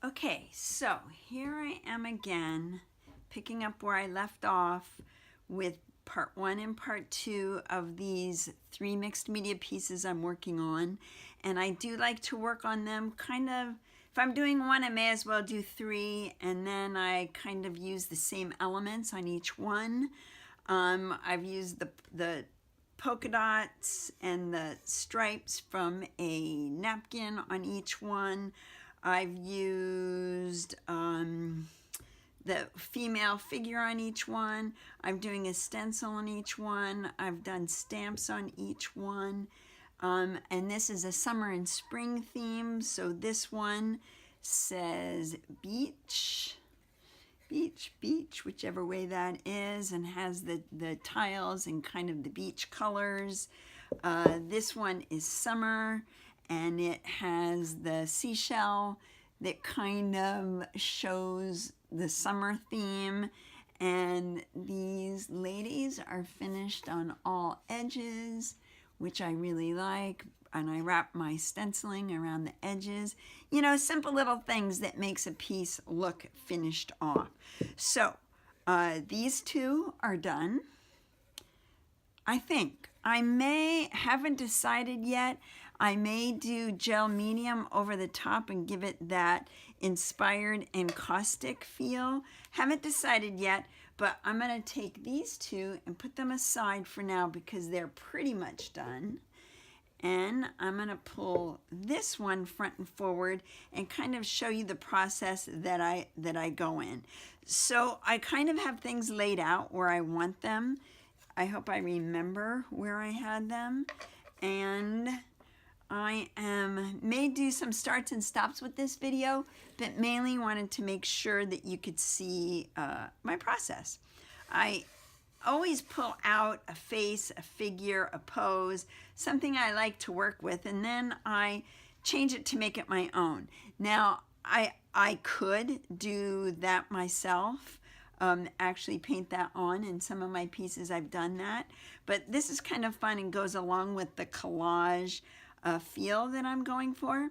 Okay, so here I am again, picking up where I left off with part 1 and part 2 of these 3 mixed media pieces I'm working on. And I do like to work on them kind of, if I'm doing one, I may as well do 3, and then I kind of use the same elements on each one. I've used the polka dots and the stripes from a napkin on each one. I've used the female figure on each one. I'm doing a stencil on each one. I've done stamps on each one. And this is a summer and spring theme. So this one says beach, beach, beach, whichever way that is, and has the tiles and kind of the beach colors. This one is summer, and it has the seashell that kind of shows the summer theme. And these ladies are finished on all edges, which I really like. And I wrap my stenciling around the edges. You know, simple little things that makes a piece look finished off. So these two are done. I think I haven't decided yet. I may do gel medium over the top and give it that inspired and caustic feel. Haven't decided yet, but I'm going to take these two and put them aside for now because they're pretty much done. And I'm going to pull this one front and forward and kind of show you the process that I go in. So I kind of have things laid out where I want them. I hope I remember where I had them. And I may do some starts and stops with this video, but mainly wanted to make sure that you could see my process. I always pull out a face, a figure, a pose, something I like to work with, and then I change it to make it my own. Now, I could do that myself, actually paint that on. In some of my pieces I've done that, but this is kind of fun and goes along with the collage feel that I'm going for.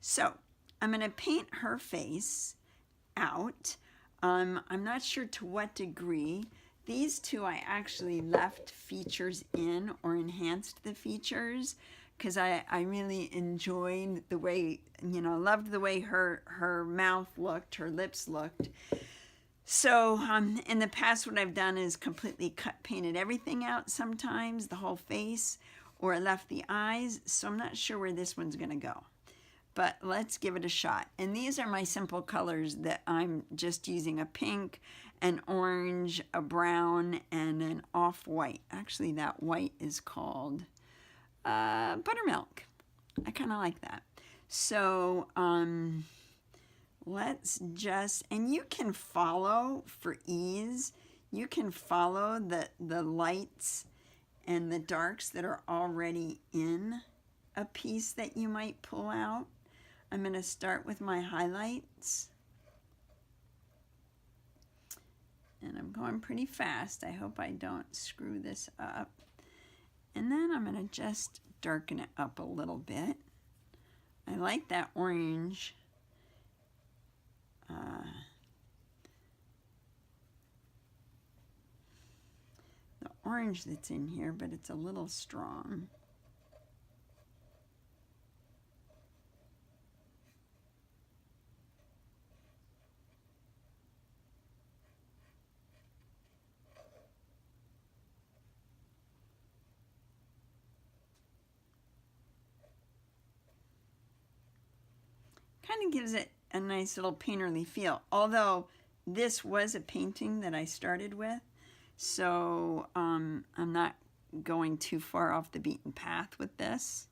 So I'm going to paint her face out. I'm not sure to what degree. These two I actually left features in or enhanced the features because I really enjoyed the way, you know, loved the way her mouth looked, her lips looked. So in the past what I've done is completely painted everything out sometimes, the whole face, or left the eyes. So I'm not sure where this one's going to go. But let's give it a shot. And these are my simple colors that I'm just using: a pink, an orange, a brown, and an off-white. Actually, that white is called buttermilk. I kind of like that. So let's just, and you can follow for ease, you can follow the lights and the darks that are already in a piece that you might pull out. I'm going to start with my highlights. And I'm going pretty fast. I hope I don't screw this up. And then I'm going to just darken it up a little bit. I like that orange. The orange that's in here, but it's a little strong. Kind of gives it a nice little painterly feel, although this was a painting that I started with, so I'm not going too far off the beaten path with this.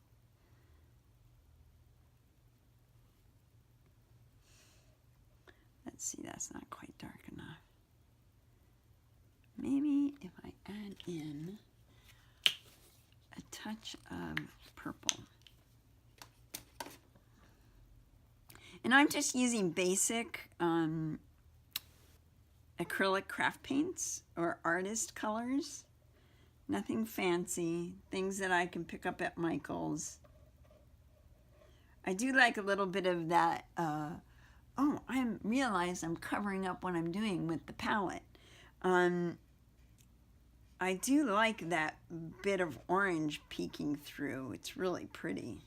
Let's see, that's not quite dark enough. Maybe if I add in a touch of purple. And I'm just using basic acrylic craft paints or artist colors. Nothing fancy, things that I can pick up at Michael's. I do like a little bit of that oh, I realize I'm covering up what I'm doing with the palette. I do like that bit of orange peeking through. It's really pretty.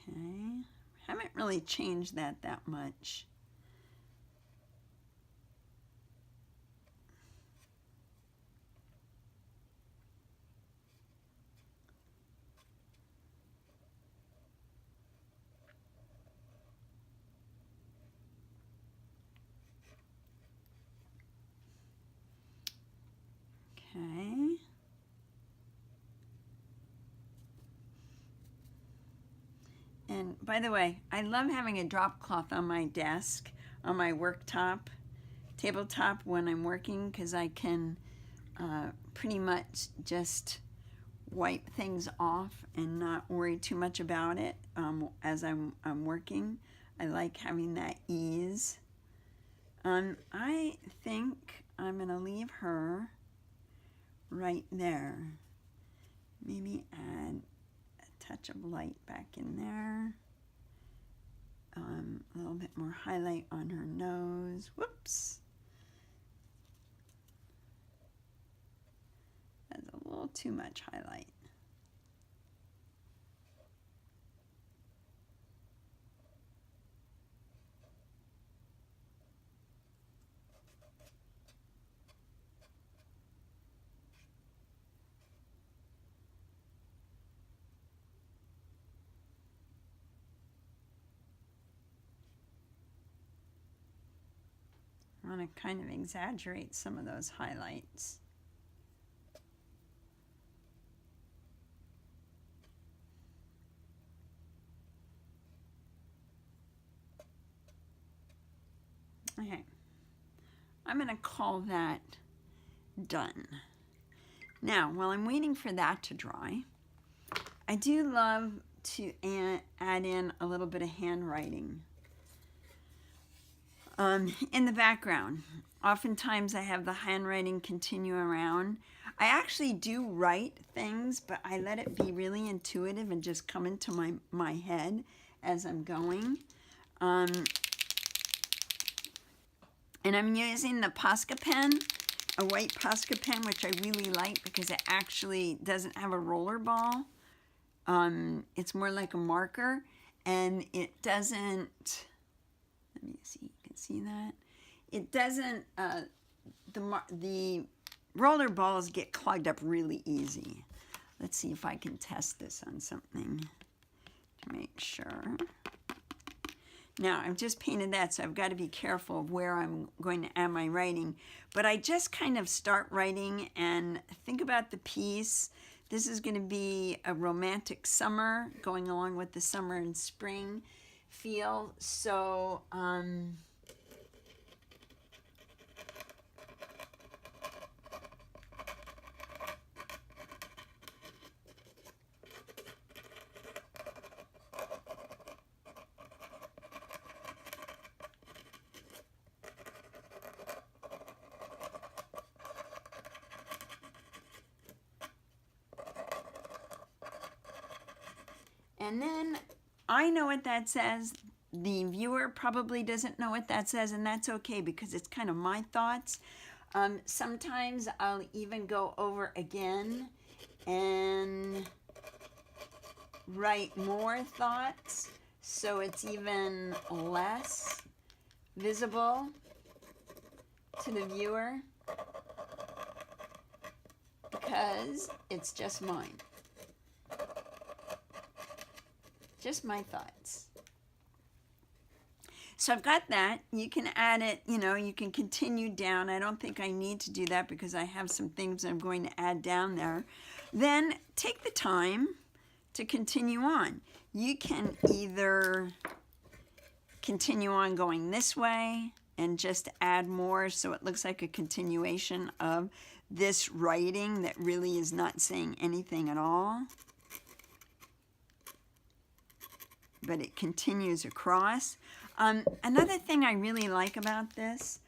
Okay, haven't really changed that much. Okay. And by the way, I love having a drop cloth on my desk, on my tabletop when I'm working, because I can pretty much just wipe things off and not worry too much about it as I'm working. I like having that ease. I think I'm gonna leave her right there. Maybe add a touch of light back in there. A little bit more highlight on her nose. Whoops. That's a little too much highlight. I want to kind of exaggerate some of those highlights. Okay, I'm going to call that done. Now, while I'm waiting for that to dry, I do love to add in a little bit of handwriting. In the background, oftentimes I have the handwriting continue around. I actually do write things, but I let it be really intuitive and just come into my head as I'm going. And I'm using the Posca pen, a white Posca pen, which I really like because it actually doesn't have a roller ball. It's more like a marker, and it doesn't, let me see, you can see that? It doesn't, the roller balls get clogged up really easy. Let's see if I can test this on something to make sure. Now, I've just painted that, so I've got to be careful of where I'm going to add my writing. But I just kind of start writing and think about the piece. This is going to be a romantic summer, going along with the summer and spring feel. So, and then I know what that says. The viewer probably doesn't know what that says, and that's okay because it's kind of my thoughts. Sometimes I'll even go over again and write more thoughts so it's even less visible to the viewer because it's just mine. Just my thoughts. So I've got that. You can add it, you know, you can continue down. I don't think I need to do that because I have some things I'm going to add down there. Then take the time to continue on. You can either continue on going this way and just add more so it looks like a continuation of this writing that really is not saying anything at all. but it continues across. Another thing I really like about this,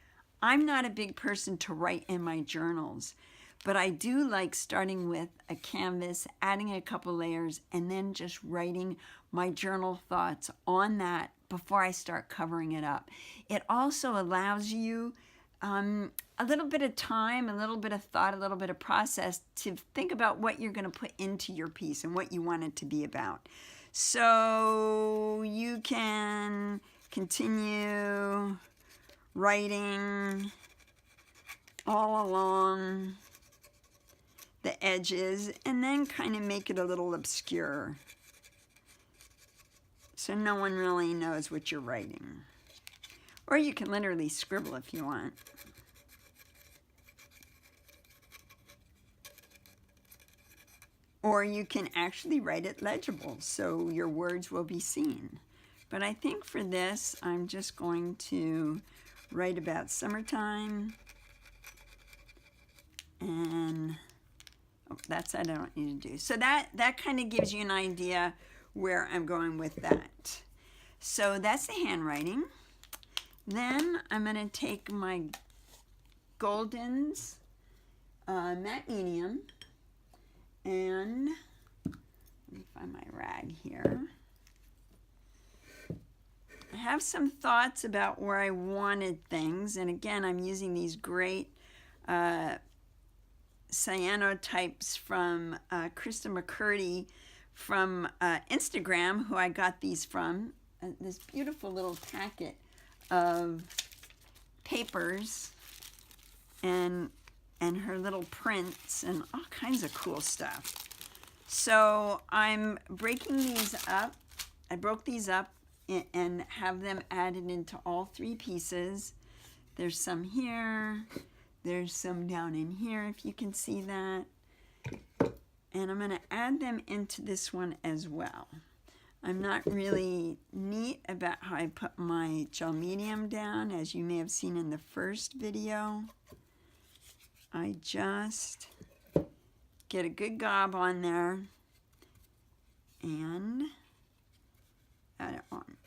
I'm not a big person to write in my journals, but I do like starting with a canvas, adding a couple layers, and then just writing my journal thoughts on that before I start covering it up. It also allows you a little bit of time, a little bit of thought, a little bit of process to think about what you're going to put into your piece and what you want it to be about. So you can continue writing all along the edges and then kind of make it a little obscure so no one really knows what you're writing. Or you can literally scribble if you want. Or you can actually write it legible so your words will be seen. But I think for this, I'm just going to write about summertime. And oh, that's what I don't need to do. So that kind of gives you an idea where I'm going with that. So that's the handwriting. Then I'm going to take my Goldens matte medium, and let me find my rag here. I have some thoughts about where I wanted things, and again, I'm using these great cyanotypes from Krista McCurdy from Instagram, who I got these from. This beautiful little packet of papers and her little prints and all kinds of cool stuff. So I'm breaking these up. I broke these up and have them added into all three pieces. There's some here. There's some down in here, if you can see that. And I'm going to add them into this one as well. I'm not really neat about how I put my gel medium down, as you may have seen in the first video. I just get a good gob on there and add it on.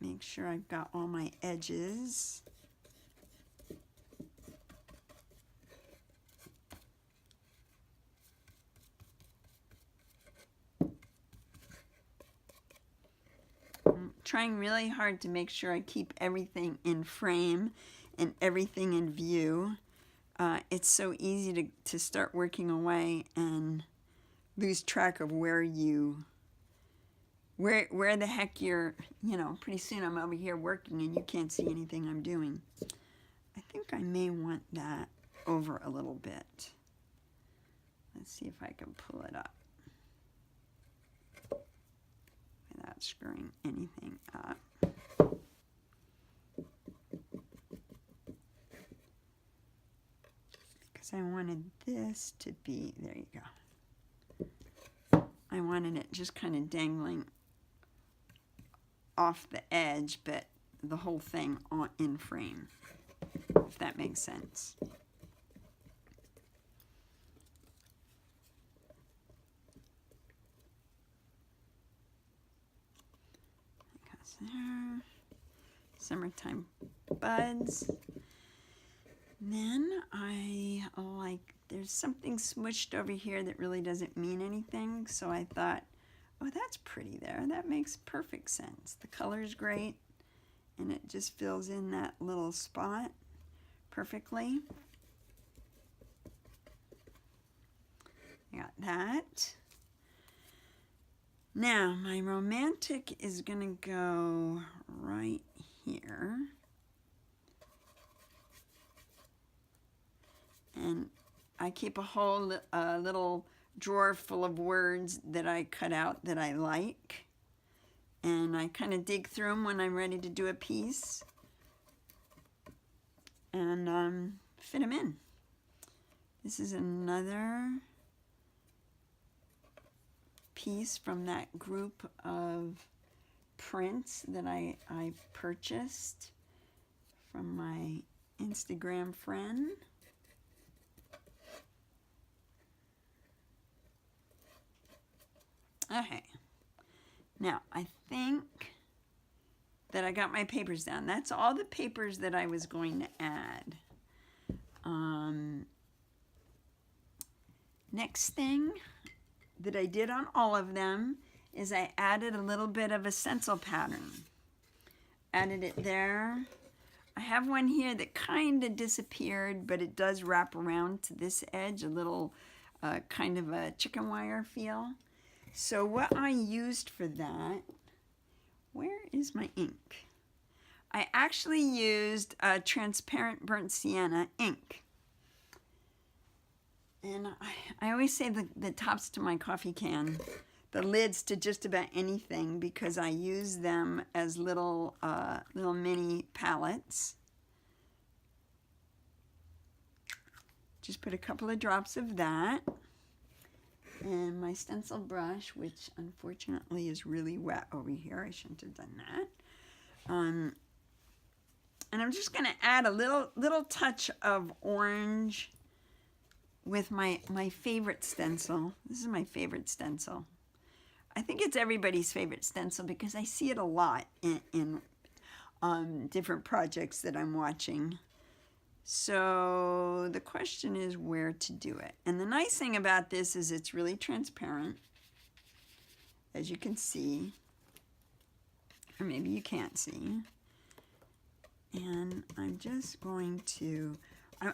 Make sure I've got all my edges. I'm trying really hard to make sure I keep everything in frame and everything in view. It's so easy to start working away and lose track of where the heck you're, pretty soon I'm over here working and you can't see anything I'm doing. I think I may want that over a little bit. Let's see if I can pull it up without screwing anything up. Because I wanted this to be, there you go. I wanted it just kind of dangling off the edge, but the whole thing in frame, if that makes sense. Because there, summertime buds. Then I there's something smushed over here that really doesn't mean anything, so I thought, oh, that's pretty there. That makes perfect sense. The color's great, and it just fills in that little spot perfectly. I got that. Now, my romantic is going to go right here. And I keep a whole little drawer full of words that I cut out that I like. And I kind of dig through them when I'm ready to do a piece. And fit them in. This is another piece from that group of prints that I purchased from my Instagram friend. Okay. Now, I think that I got my papers down. That's all the papers that I was going to add. Next thing that I did on all of them is I added a little bit of a stencil pattern. Added it there. I have one here that kind of disappeared, but it does wrap around to this edge, a little kind of a chicken wire feel. So what I used for that, where is my ink? I actually used transparent burnt sienna ink. And I always say the tops to my coffee can, the lids to just about anything, because I use them as little mini palettes. Just put a couple of drops of that. And my stencil brush, which unfortunately is really wet over here. I shouldn't have done that. And I'm just going to add a little touch of orange with my favorite stencil. This is my favorite stencil. I think it's everybody's favorite stencil because I see it a lot in different projects that I'm watching. So the question is where to do it. And the nice thing about this is it's really transparent, as you can see, or maybe you can't see. And I'm just going to,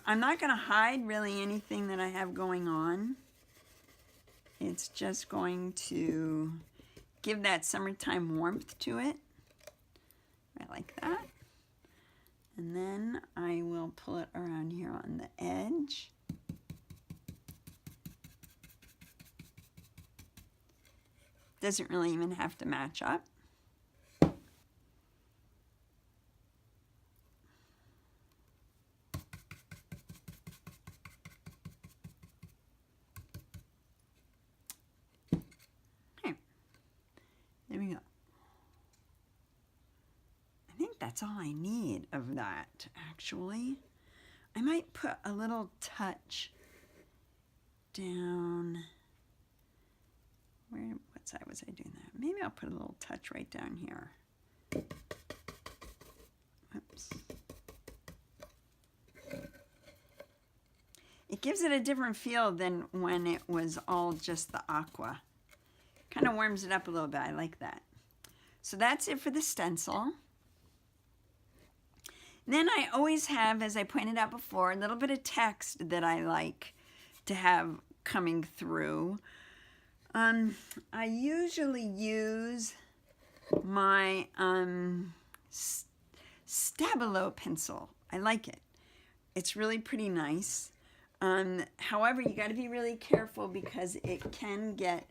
I'm not going to hide really anything that I have going on. It's just going to give that summertime warmth to it. I like that. And then I will pull it around here on the edge. Doesn't really even have to match up. Okay, there we go. That's all I need of that, actually. I might put a little touch down. What side was I doing that? Maybe I'll put a little touch right down here. Oops. It gives it a different feel than when it was all just the aqua. Kind of warms it up a little bit. I like that. So that's it for the stencil. Then I always have, as I pointed out before, a little bit of text that I like to have coming through. I usually use my Stabilo pencil. I like it. It's really pretty nice. However, you got to be really careful because it can get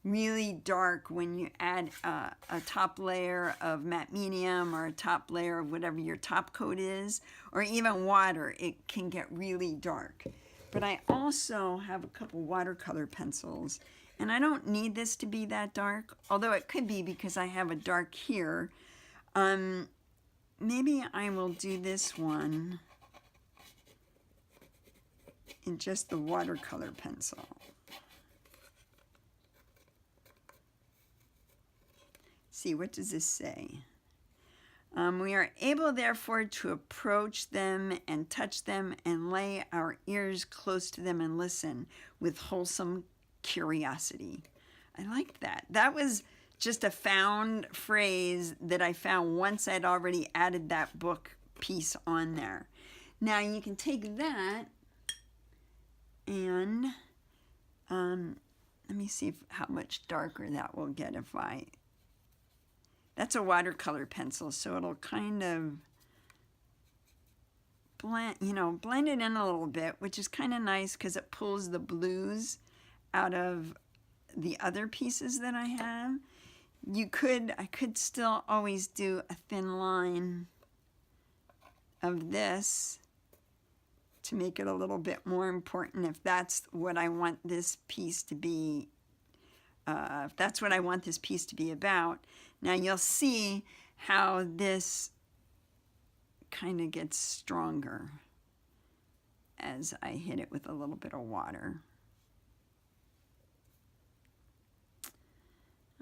really dark when you add a top layer of matte medium or a top layer of whatever your top coat is, or even water. It can get really dark. But I also have a couple watercolor pencils, and I don't need this to be that dark, although it could be because I have a dark here. Maybe I will do this one in just the watercolor pencil. See, what does this say? We are able, therefore, to approach them and touch them and lay our ears close to them and listen with wholesome curiosity. I like that. That was just a found phrase that I found once I'd already added that book piece on there. Now you can take that and let me see how much darker that will get if I... That's a watercolor pencil, so it'll kind of blend it in a little bit, which is kind of nice because it pulls the blues out of the other pieces that I have. I could still always do a thin line of this to make it a little bit more important if that's what I want this piece to be. If that's what I want this piece to be about. Now you'll see how this kind of gets stronger as I hit it with a little bit of water.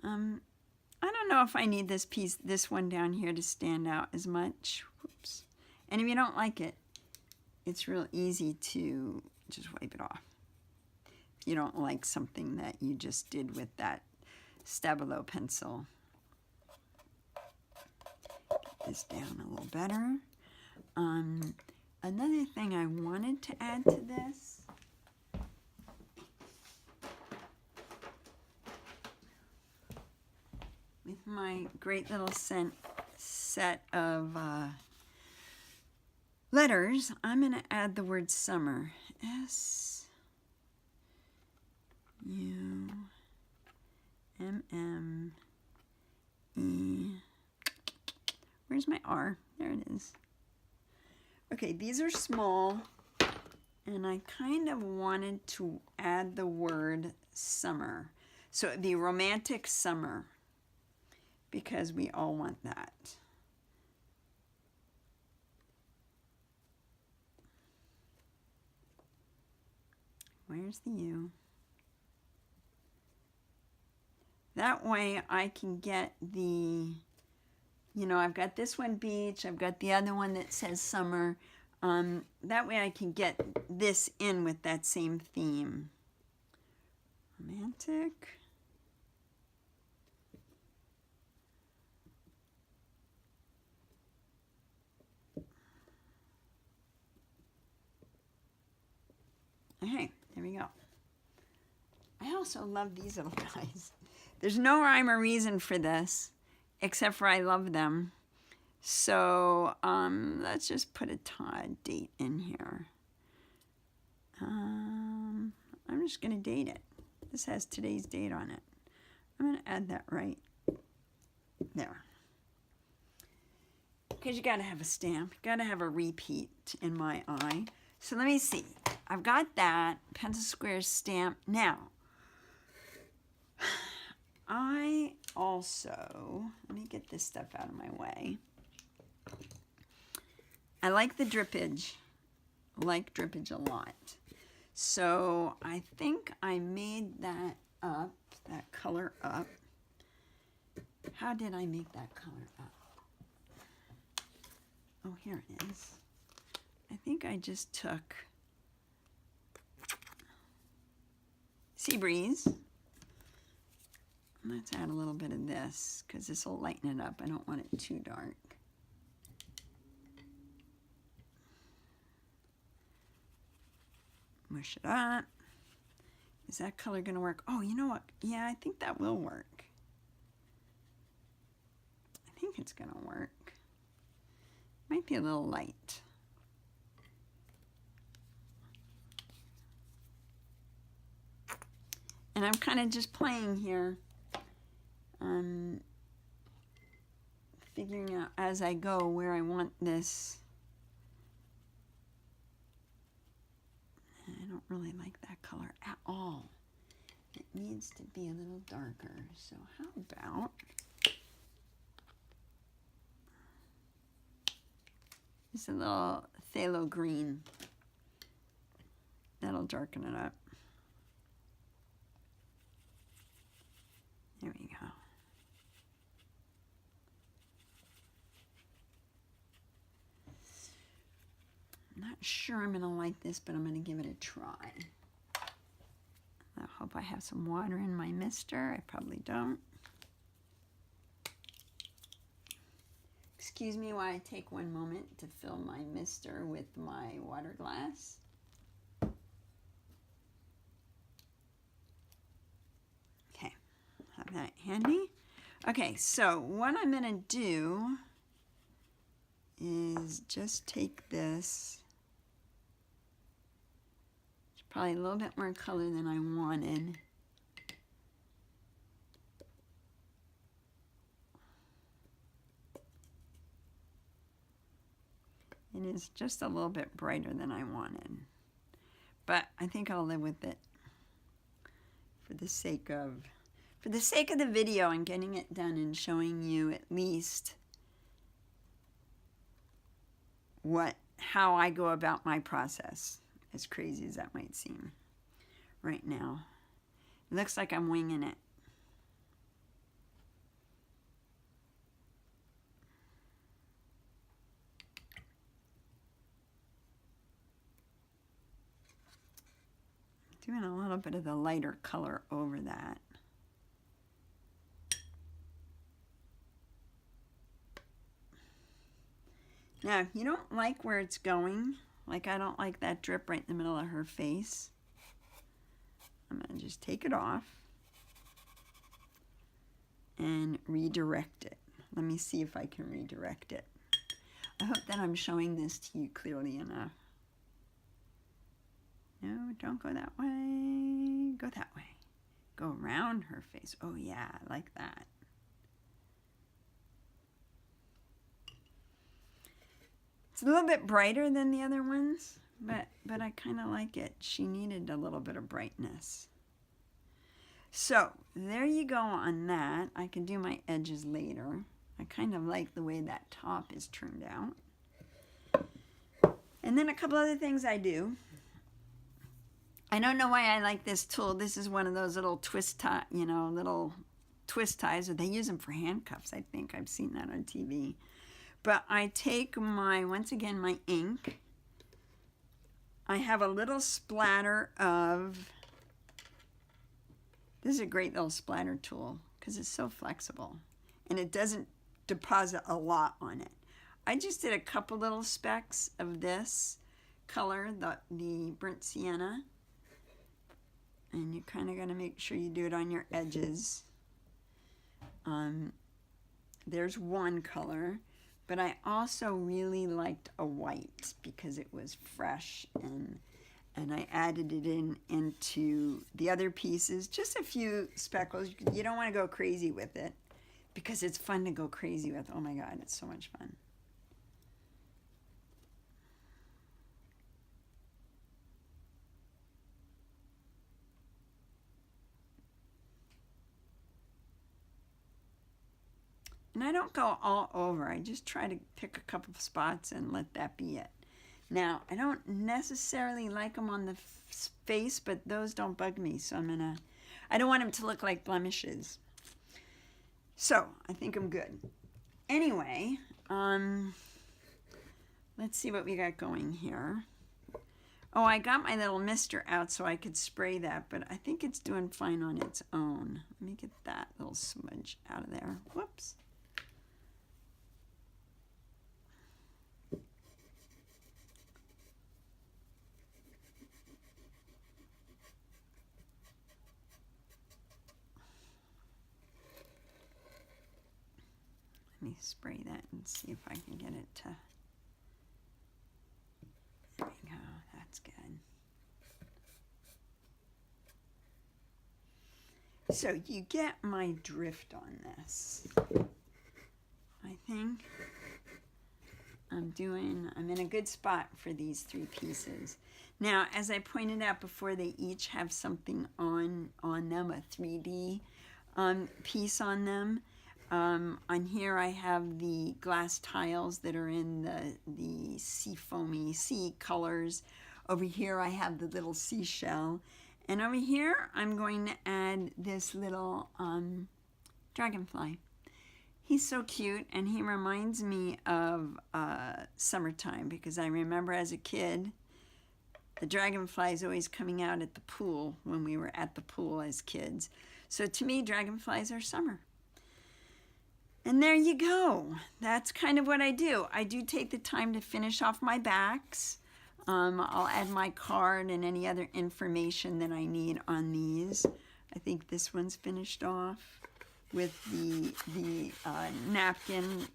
I don't know if I need this one down here to stand out as much. Whoops. And if you don't like it, it's real easy to just wipe it off. If you don't like something that you just did with that Stabilo pencil. Get this down a little better. Another thing I wanted to add to this, with my great little set of letters, I'm going to add the word summer. S-U-M-M-E. Where's my R? There it is. Okay, these are small, and I kind of wanted to add the word summer. So it'd be romantic summer, because we all want that. Where's the U? That way I can get the, I've got this one beach, I've got the other one that says summer. That way I can get this in with that same theme. Romantic. Okay, there we go. I also love these little guys. There's no rhyme or reason for this, except for I love them. So let's just put a date in here. I'm just going to date it. This has today's date on it. I'm going to add that right there. Because you got to have a stamp. You got to have a repeat in my eye. So let me see. I've got that pencil square stamp. Now, I also, let me get this stuff out of my way. I like the drippage. I like drippage a lot. So I think I made that up, that color up. How did I make that color up? Oh, here it is. I think I just took Sea Breeze. Let's add a little bit of this because this will lighten it up. I don't want it too dark. Mush it up. Is that color going to work? Oh, you know what? Yeah, I think that will work. I think it's going to work. Might be a little light. And I'm kind of just playing here, figuring out as I go where I want this. I don't really like that color at all. It needs to be a little darker. So how about just a little phthalo green. That'll darken it up. There we go. I'm not sure I'm going to like this, but I'm going to give it a try. I hope I have some water in my mister. I probably don't. Excuse me while I take one moment to fill my mister with my water glass. Okay, have that handy. Okay, so what I'm going to do is just take this. It's probably a little bit more color than I wanted. It is just a little bit brighter than I wanted, but I think I'll live with it for the sake of the video and getting it done and showing you at least how I go about my process, as crazy as that might seem right now. It looks like I'm winging it. Doing a little bit of the lighter color over that. Now, if you don't like where it's going, like I don't like that drip right in the middle of her face, I'm going to just take it off and redirect it. Let me see if I can redirect it. I hope that I'm showing this to you clearly enough. No, don't go that way. Go that way. Go around her face. Oh yeah, I like that. It's a little bit brighter than the other ones, but I kind of like it. She needed a little bit of brightness. So there you go on that. I can do my edges later. I kind of like the way that top is turned out. And then a couple other things I do. I don't know why I like this tool. This is one of those little twist tie, little twist ties, or they use them for handcuffs, I think. I've seen that on TV. But I take once again, my ink. I have a little splatter of, this is a great little splatter tool because it's so flexible and it doesn't deposit a lot on it. I just did a couple little specks of this color, the burnt sienna. And you kind of got to make sure you do it on your edges. There's one color. But I also really liked a white because it was fresh, and I added it into the other pieces. Just a few speckles. You don't want to go crazy with it because it's fun to go crazy with. Oh my God, it's so much fun. And I don't go all over. I just try to pick a couple of spots and let that be it. Now, I don't necessarily like them on the face, but those don't bug me. So I don't want them to look like blemishes. So I think I'm good. Anyway, let's see what we got going here. Oh, I got my little mister out so I could spray that, but I think it's doing fine on its own. Let me get that little smudge out of there. Whoops. Let me spray that and see if I can get it to, there we go, that's good. So you get my drift on this. I think I'm in a good spot for these three pieces. Now, as I pointed out before, they each have something on them, a 3D piece on them. On here I have the glass tiles that are in the sea foamy sea colors. Over here I have the little seashell. And over here I'm going to add this little dragonfly. He's so cute, and he reminds me of summertime, because I remember as a kid the dragonflies always coming out at the pool when we were at the pool as kids. So to me, dragonflies are summer. And there you go. That's kind of what I do. I do take the time to finish off my backs. I'll add my card and any other information that I need on these. I think this one's finished off with the napkin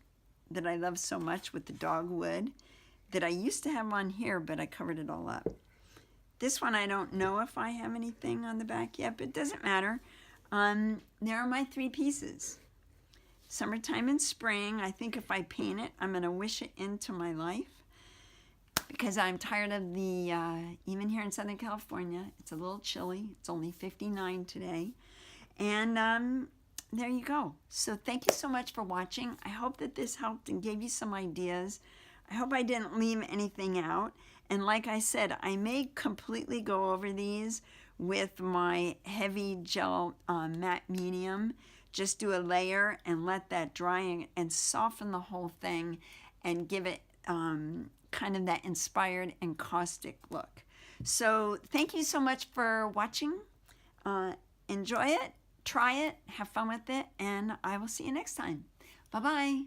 that I love so much with the dogwood that I used to have on here, but I covered it all up. This one, I don't know if I have anything on the back yet, but it doesn't matter. There are my three pieces. Summertime and spring. I think if I paint it, I'm going to wish it into my life, because I'm tired of the, even here in Southern California, it's a little chilly. It's only 59 today. And there you go. So thank you so much for watching. I hope that this helped and gave you some ideas. I hope I didn't leave anything out. And like I said, I may completely go over these with my heavy gel matte medium. Just do a layer and let that dry and soften the whole thing and give it kind of that inspired and caustic look. So thank you so much for watching. Enjoy it, try it, have fun with it, and I will see you next time. Bye-bye.